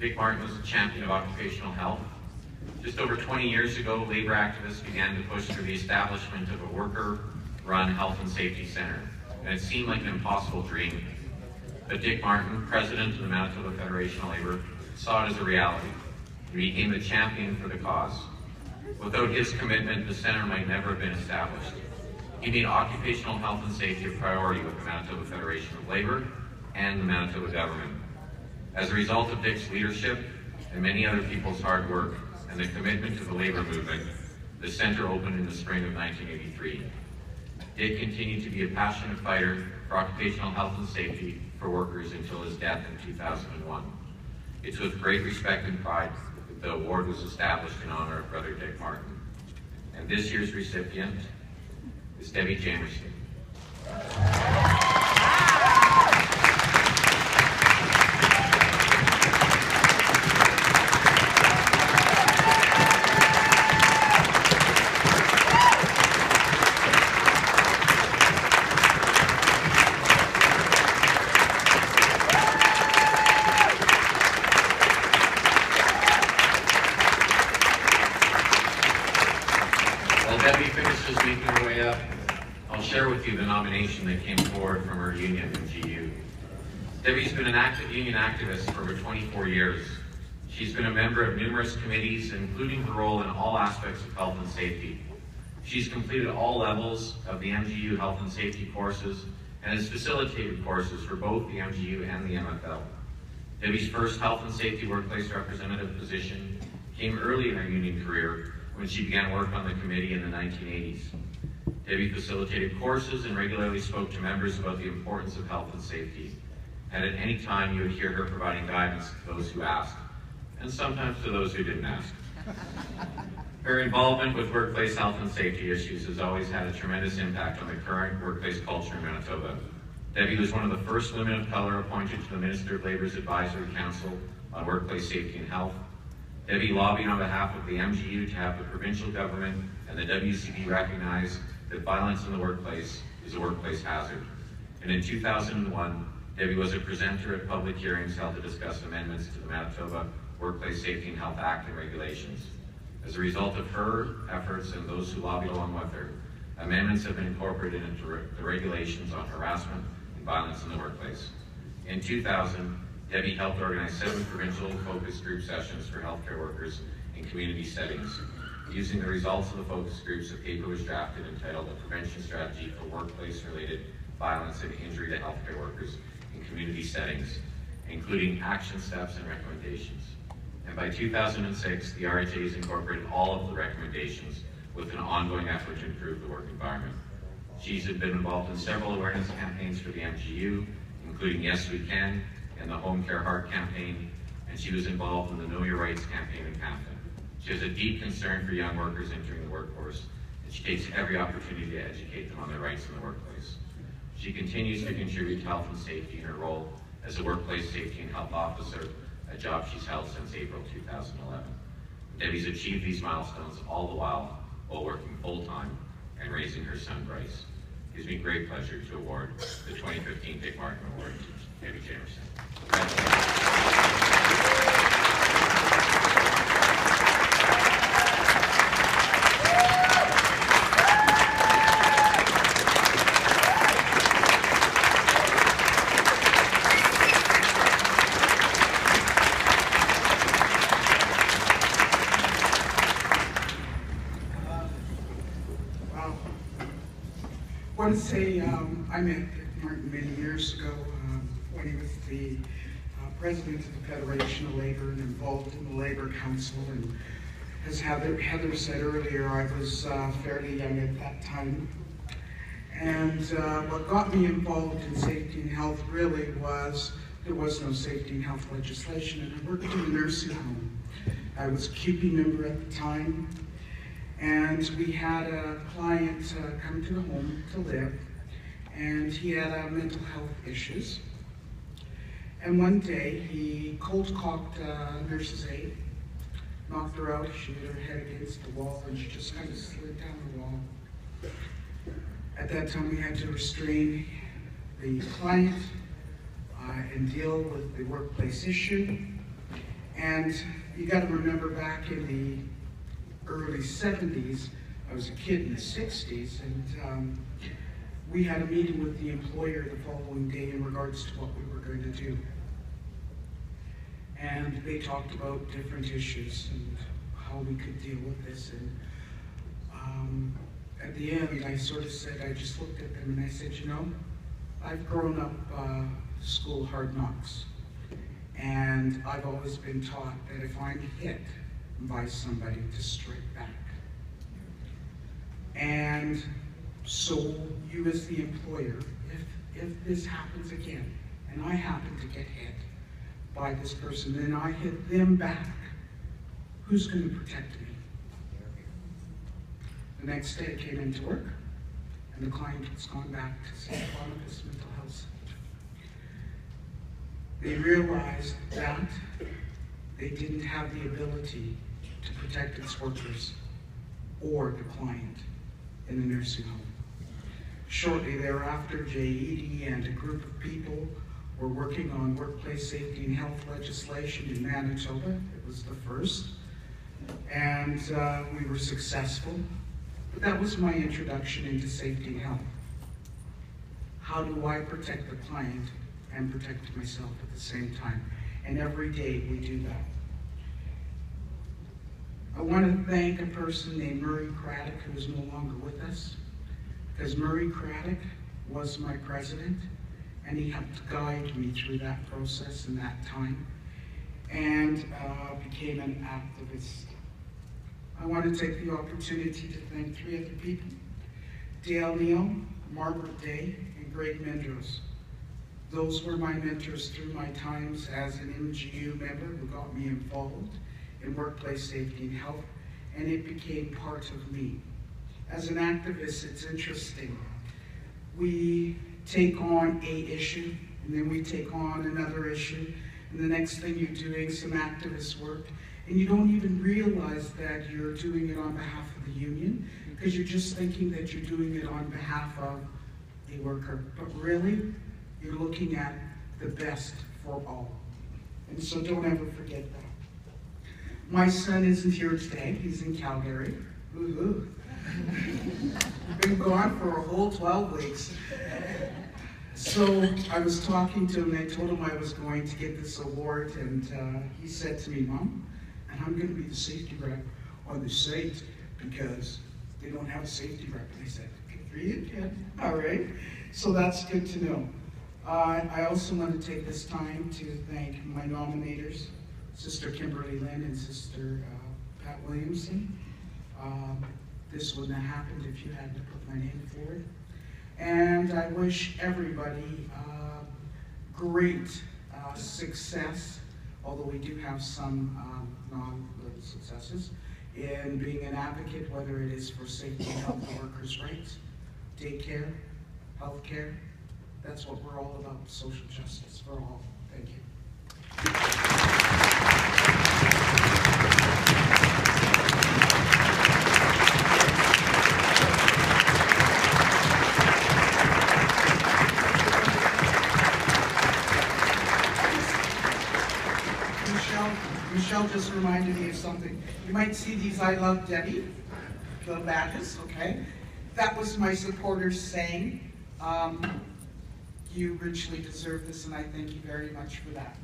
Dick Martin was a champion of occupational health. Just over 20 years ago, labor activists began to push for the establishment of a worker-run health and safety center, and it seemed like an impossible dream. But Dick Martin, president of the Manitoba Federation of Labor, saw it as a reality. He became the champion for the cause. Without his commitment, the center might never have been established. He made occupational health and safety a priority with the Manitoba Federation of Labor and the Manitoba government. As a result of Dick's leadership and many other people's hard work and the commitment to the labor movement, the center opened in the spring of 1983. Dick continued to be a passionate fighter for occupational health and safety for workers until his death in 2001. It's with great respect and pride that the award was established in honor of Brother Dick Martin. And this year's recipient is Deb Jamerson. Debbie finishes making her way up, I'll share with you the nomination that came forward from her union, MGU. Debbie's been an active union activist for over 24 years. She's been a member of numerous committees, including her role in all aspects of health and safety. She's completed all levels of the MGU health and safety courses and has facilitated courses for both the MGU and the MFL. Debbie's first health and safety workplace representative position came early in her union career when she began work on the committee in the 1980s. Debbie facilitated courses and regularly spoke to members about the importance of health and safety. And at any time, you would hear her providing guidance to those who asked, and sometimes to those who didn't ask. Her involvement with workplace health and safety issues has always had a tremendous impact on the current workplace culture in Manitoba. Debbie was one of the first women of color appointed to the Minister of Labor's Advisory Council on Workplace Safety and Health. Debbie lobbied on behalf of the MGU to have the provincial government and the WCB recognize that violence in the workplace is a workplace hazard. And in 2001, Debbie was a presenter at public hearings held to discuss amendments to the Manitoba Workplace Safety and Health Act and regulations. As a result of her efforts and those who lobbied along with her, amendments have been incorporated into the regulations on harassment and violence in the workplace. In 2000, Debbie helped organize 7 provincial focus group sessions for healthcare workers in community settings. Using the results of the focus groups, a paper was drafted entitled "A Prevention Strategy for Workplace-Related Violence and Injury to Healthcare Workers in Community Settings," including action steps and recommendations. And by 2006, the RHA has incorporated all of the recommendations with an ongoing effort to improve the work environment. She's been involved in several awareness campaigns for the MGU, including Yes We Can and the Home Care Heart campaign, and she was involved in the Know Your Rights campaign in Canada. She has a deep concern for young workers entering the workforce, and she takes every opportunity to educate them on their rights in the workplace. She continues to contribute to health and safety in her role as a workplace safety and health officer, a job she's held since April 2011. Debbie's achieved these milestones all the while working full-time and raising her son Bryce. It gives me great pleasure to award the 2015 Dick Martin Award to Deb Jamerson. I want to say I met Dick Martin many years ago when he was the president of the Federation of Labor and involved in the Labor Council. And as Heather said earlier, I was fairly young at that time. And what got me involved in safety and health really was there was no safety and health legislation, and I worked in a nursing home. I was a CUPE member at the time. And we had a client come to the home to live, and he had mental health issues. And one day he cold-cocked a nurse's aide, knocked her out, she hit her head against the wall, and she just kind of slid down the wall. At that time we had to restrain the client and deal with the workplace issue. And you got to remember back in the early 70s, I was a kid in the 60s, and we had a meeting with the employer the following day in regards to what we were going to do. And they talked about different issues and how we could deal with this. And at the end, I sort of said, I just looked at them and I said, you know, I've grown up school hard knocks. And I've always been taught that if I'm hit by somebody, to strike back. And so you as the employer, if this happens again, and I happen to get hit by this person, then I hit them back, who's going to protect me? The next day I came into work, and the client has gone back to St. Boniface Mental Health Center. They realized that they didn't have the ability to protect its workers or the client in the nursing home. Shortly thereafter, JED and a group of people were working on workplace safety and health legislation in Manitoba. It was the first, and we were successful. But that was my introduction into safety and health. How do I protect the client and protect myself at the same time? And every day we do that. I want to thank a person named Murray Craddock, who is no longer with us, because Murray Craddock was my president, and he helped guide me through that process and that time, and became an activist. I want to take the opportunity to thank three other people: Dale Neal, Margaret Day, and Greg Mendros. Those were my mentors through my times as an MGU member who got me involved in workplace safety and health, and it became part of me. As an activist, it's interesting. We take on a issue, and then we take on another issue, and the next thing you're doing some activist work, and you don't even realize that you're doing it on behalf of the union, because you're just thinking that you're doing it on behalf of a worker. But really, you're looking at the best for all. And so don't ever forget that. My son isn't here today. He's in Calgary. Woo-hoo. Been gone for a whole 12 weeks. So I was talking to him, and I told him I was going to get this award, and he said to me, Mom, and I'm going to be the safety rep on the site because they don't have a safety rep. And I said, good for you, kid. All right. So that's good to know. I also want to take this time to thank my nominators, Sister Kimberly Lynn and Sister Pat Williamson. This wouldn't have happened if you hadn't put my name forward. And I wish everybody great success, although we do have some non-little successes, in being an advocate, whether it is for safety and health of workers' rights, daycare, healthcare. That's what we're all about, social justice for all. Thank you. Michelle just reminded me of something. You might see these I Love Debbie, the badges, okay? That was my supporters saying, you richly deserve this, and I thank you very much for that.